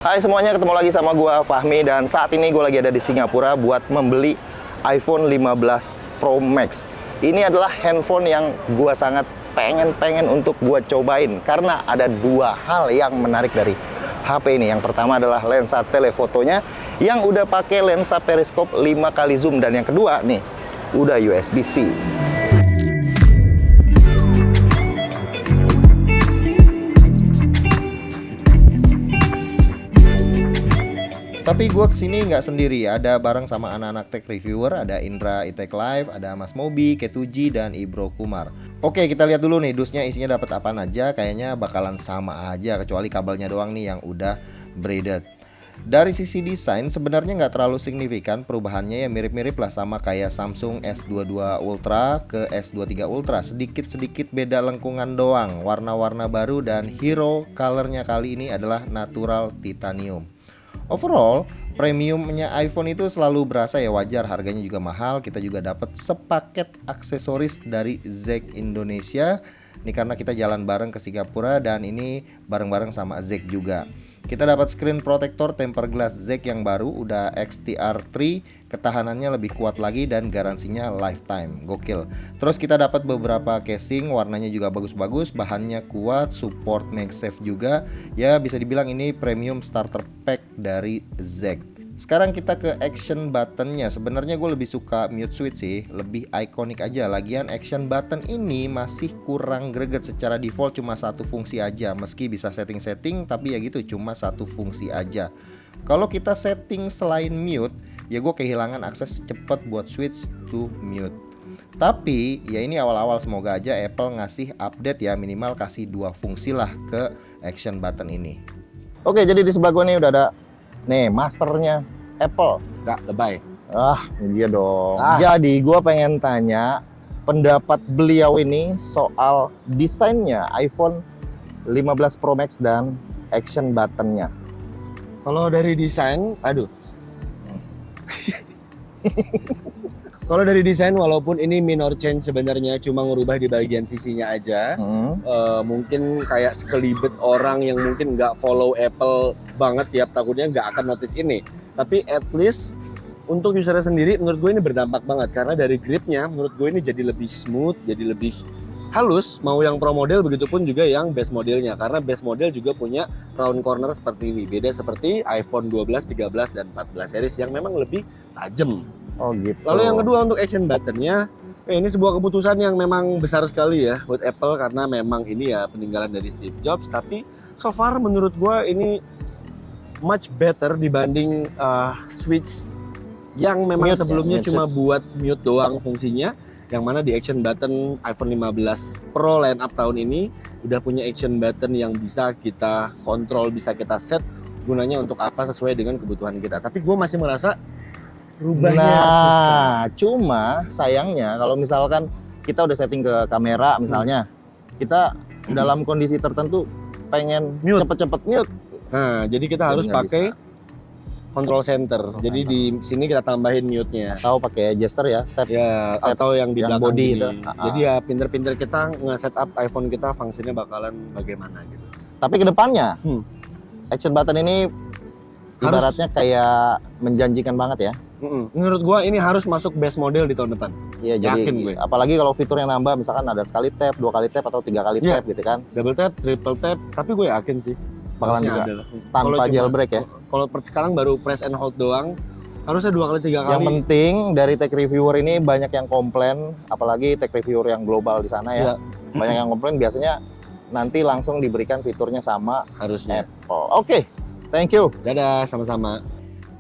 Hai semuanya, ketemu lagi sama gua Fahmi dan saat ini gue lagi ada di Singapura buat membeli iPhone 15 Pro Max. Ini adalah handphone yang gua sangat pengen untuk gua cobain karena ada dua hal yang menarik dari HP ini. Yang pertama adalah lensa telefotonya yang udah pakai lensa periskop 5 kali zoom, dan yang kedua nih udah USB-C. Tapi gue kesini nggak sendiri, ada bareng sama anak-anak tech reviewer, ada Indra iTech Live, ada Mas Mobi, Ketuji, dan Ibro Kumar. Oke, kita lihat dulu nih dusnya isinya dapat apaan aja. Kayaknya bakalan sama aja, kecuali kabelnya doang nih yang udah braided. Dari sisi desain sebenarnya nggak terlalu signifikan perubahannya, ya mirip-mirip lah sama kayak Samsung S22 Ultra ke S23 Ultra. Sedikit-sedikit beda lengkungan doang, warna-warna baru, dan hero colornya kali ini adalah natural titanium. Overall, premiumnya iPhone itu selalu berasa, ya wajar harganya juga mahal. Kita juga dapat sepaket aksesoris dari ZEG Indonesia. Ini karena kita jalan bareng ke Singapura dan ini bareng-bareng sama ZEG juga. Kita dapat screen protector tempered glass ZEG yang baru, udah XTR3, ketahanannya lebih kuat lagi dan garansinya lifetime, gokil. Terus kita dapat beberapa casing, warnanya juga bagus-bagus, bahannya kuat, support MagSafe juga. Ya bisa dibilang ini premium starter pack dari ZEG. Sekarang kita ke action buttonnya. Sebenarnya gue lebih suka mute switch sih, lebih ikonik aja. Lagian action button ini masih kurang greget, secara default cuma satu fungsi aja. Meski bisa setting-setting, tapi ya gitu, cuma satu fungsi aja. Kalau kita setting selain mute, ya gue kehilangan akses cepet buat switch to mute. Tapi ya ini awal-awal, semoga aja Apple ngasih update ya, minimal kasih dua fungsi lah ke action button ini. Oke, jadi di sebelah gue nih udah ada nih masternya Apple. Nggak lebay. Iya dong. Jadi gue pengen tanya pendapat beliau ini soal desainnya iPhone 15 Pro Max dan action buttonnya. Kalau dari desain, Kalau dari desain, walaupun ini minor change sebenarnya, cuma ngerubah di bagian sisinya aja. Mungkin kayak sekelibet orang yang mungkin nggak follow Apple banget tiap tahunnya nggak akan notice ini. Tapi at least untuk usernya sendiri, menurut gue ini berdampak banget. Karena dari gripnya, menurut gue ini jadi lebih smooth, jadi lebih halus. Mau yang pro model, begitupun juga yang base modelnya. Karena base model juga punya round corner seperti ini. Beda seperti iPhone 12, 13, dan 14 series yang memang lebih tajam. Oh gitu. Lalu yang kedua untuk action buttonnya, ini sebuah keputusan yang memang besar sekali ya buat Apple, karena memang ini ya peninggalan dari Steve Jobs. Tapi so far menurut gue ini much better dibanding switch yang memang mute, sebelumnya cuma switch buat mute doang fungsinya. Yang mana di action button iPhone 15 Pro line up tahun ini udah punya action button yang bisa kita kontrol, bisa kita set gunanya untuk apa sesuai dengan kebutuhan kita. Tapi gue masih merasa rubahnya susah. Cuma sayangnya kalau misalkan kita udah setting ke kamera misalnya, kita dalam kondisi tertentu pengen cepet-cepet mute. Nah, jadi kita harus pakai control center. Jadi di sini kita tambahin mute-nya. Atau pakai gesture ya, tap. Ya, atau yang di belakang body itu. Jadi ya pinter-pinter kita nge-setup iPhone kita fungsinya bakalan bagaimana gitu. Tapi kedepannya action button ini ibaratnya kayak menjanjikan banget ya. Menurut gua ini harus masuk base model di tahun depan. Iya, jadi gue. Apalagi kalau fitur yang nambah, misalkan ada sekali tap, 2 kali tap, atau 3 kali tap gitu kan. Double tap, triple tap, tapi gue yakin sih bakalan bisa tanpa jailbreak ya. Kalau sekarang baru press and hold doang, harusnya 2 kali 3 kali. Yang penting dari tech reviewer ini banyak yang komplain, apalagi tech reviewer yang global di sana ya. Banyak yang komplain, biasanya nanti langsung diberikan fiturnya sama harusnya Apple. Oke, thank you. Dadah, sama-sama.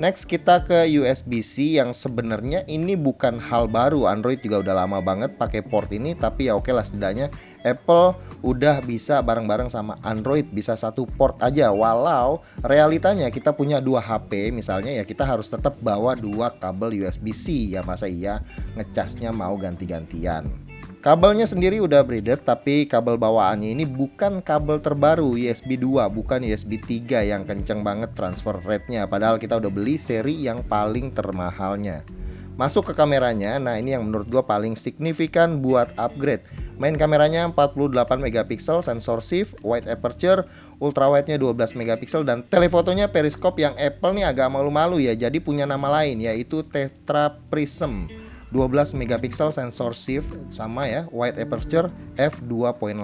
Next kita ke USB-C yang sebenarnya ini bukan hal baru. Android juga udah lama banget pakai port ini, tapi ya oke lah, setidaknya Apple udah bisa bareng-bareng sama Android bisa satu port aja. Walau realitanya kita punya 2 HP misalnya, ya kita harus tetap bawa 2 kabel USB-C. Ya masa iya ngecasnya mau ganti-gantian. Kabelnya sendiri udah braided, tapi kabel bawaannya ini bukan kabel terbaru USB 2, bukan USB 3 yang kenceng banget transfer rate-nya. Padahal kita udah beli seri yang paling termahalnya. Masuk ke kameranya, nah ini yang menurut gua paling signifikan buat upgrade. Main kameranya 48 megapiksel, sensor shift, wide aperture, ultrawide-nya 12 megapiksel, dan telefotonya periskop yang Apple nih agak malu-malu ya, jadi punya nama lain yaitu Tetra Prism. 12 megapiksel sensor shift sama ya, wide aperture f2.8.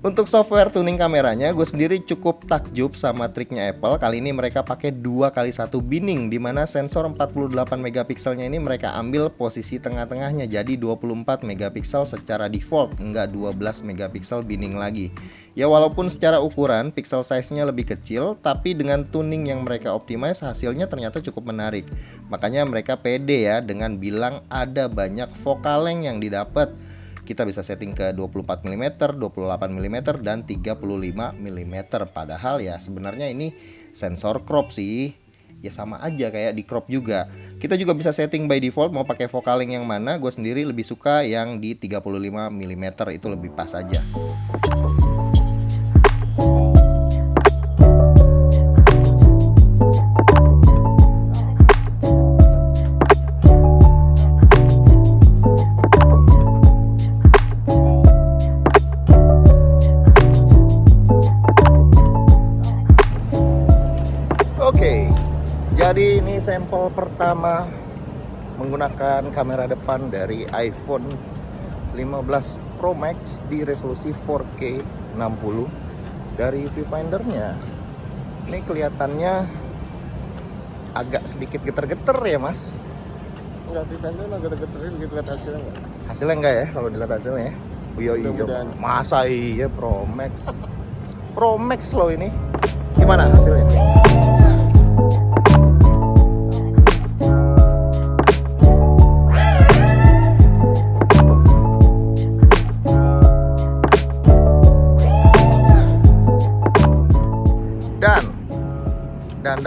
Untuk software tuning kameranya, gue sendiri cukup takjub sama triknya Apple. Kali ini mereka pakai 2x1 binning, dimana sensor 48 megapikselnya ini mereka ambil posisi tengah-tengahnya, jadi 24 megapiksel secara default, enggak 12 megapiksel binning lagi. Ya walaupun secara ukuran pixel size-nya lebih kecil, tapi dengan tuning yang mereka optimize hasilnya ternyata cukup menarik. Makanya mereka pede ya dengan bilang ada banyak focal length yang didapat. Kita bisa setting ke 24 mm, 28 mm, dan 35 mm. Padahal ya sebenarnya ini sensor crop sih. Ya sama aja kayak di crop juga. Kita juga bisa setting by default mau pakai focal length yang mana. Gue sendiri lebih suka yang di 35 mm, itu lebih pas aja. Oke, jadi ini sampel pertama menggunakan kamera depan dari iPhone 15 Pro Max di resolusi 4K 60. Dari viewfindernya, ini kelihatannya agak sedikit geter-geter ya mas. Enggak, viewfinder agak geterin gitu, lihat hasilnya enggak? Hasilnya enggak ya, kalau dilihat hasilnya ya. Mudah-mudahan. Masa iya Pro Max? Pro Max loh ini. Gimana hasilnya?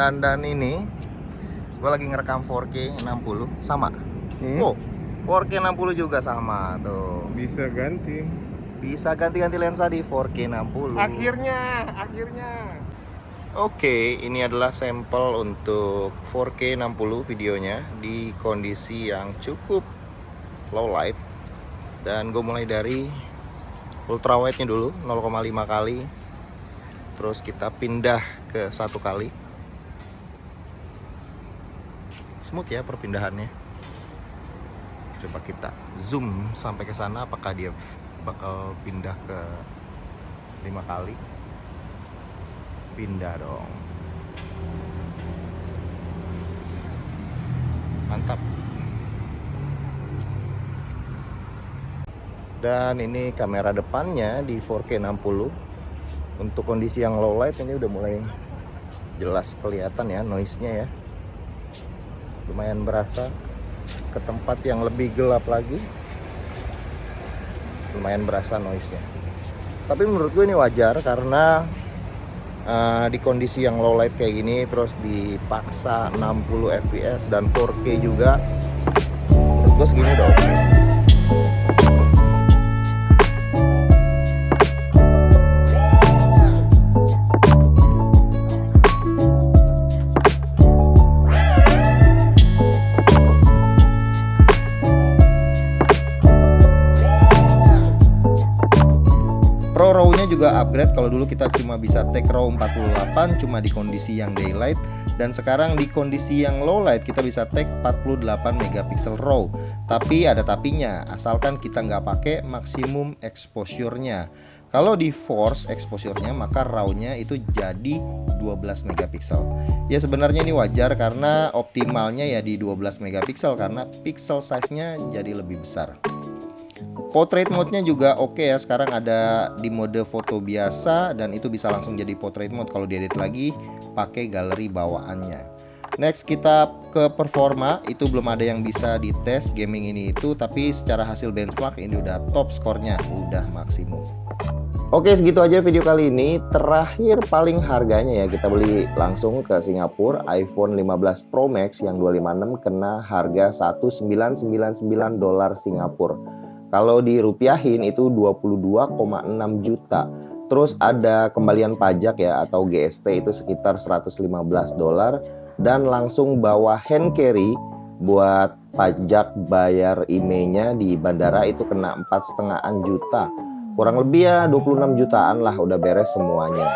Dan ini gue lagi ngerekam 4K 60 sama. Oh, 4K 60 juga sama tuh. Bisa ganti. Bisa ganti-ganti lensa di 4K 60. Akhirnya. Oke, ini adalah sampel untuk 4K 60 videonya di kondisi yang cukup low light. Dan gue mulai dari ultrawide-nya dulu 0,5 kali. Terus kita pindah ke 1 kali. Smooth ya perpindahannya. Coba kita zoom sampai ke sana, apakah dia bakal pindah ke 5 kali. Pindah dong. Mantap. Dan ini kamera depannya di 4K 60. Untuk kondisi yang low light ini udah mulai jelas kelihatan ya noise-nya ya. Lumayan berasa. Ke tempat yang lebih gelap lagi lumayan berasa noise-nya. Tapi menurut gue ini wajar karena di kondisi yang low light kayak gini terus dipaksa 60 fps dan 4K juga, menurut gue segini udah oke. Pro RAW-nya juga upgrade. Kalau dulu kita cuma bisa take RAW 48 cuma di kondisi yang daylight, dan sekarang di kondisi yang low light kita bisa take 48 megapiksel RAW. Tapi ada tapinya, asalkan kita nggak pakai maksimum exposure-nya. Kalau di force exposure-nya maka RAW-nya itu jadi 12 megapiksel. Ya sebenarnya ini wajar karena optimalnya ya di 12 megapiksel karena pixel size-nya jadi lebih besar. Portrait mode-nya juga oke ya. Sekarang ada di mode foto biasa dan itu bisa langsung jadi portrait mode kalau diedit lagi pakai galeri bawaannya. Next kita ke performa. Itu belum ada yang bisa dites gaming ini itu, tapi secara hasil benchmark ini udah top skornya, udah maksimum. Oke, segitu aja video kali ini. Terakhir paling harganya ya, kita beli langsung ke Singapura, iPhone 15 Pro Max yang 256 kena harga $1999 Singapura. Kalau dirupiahin itu 22,6 juta. Terus ada kembalian pajak ya atau GST itu sekitar $115, dan langsung bawa hand carry Buat pajak bayar IMEI-nya di bandara itu kena 4,5 juta. Kurang lebih ya 26 jutaan lah, udah beres semuanya.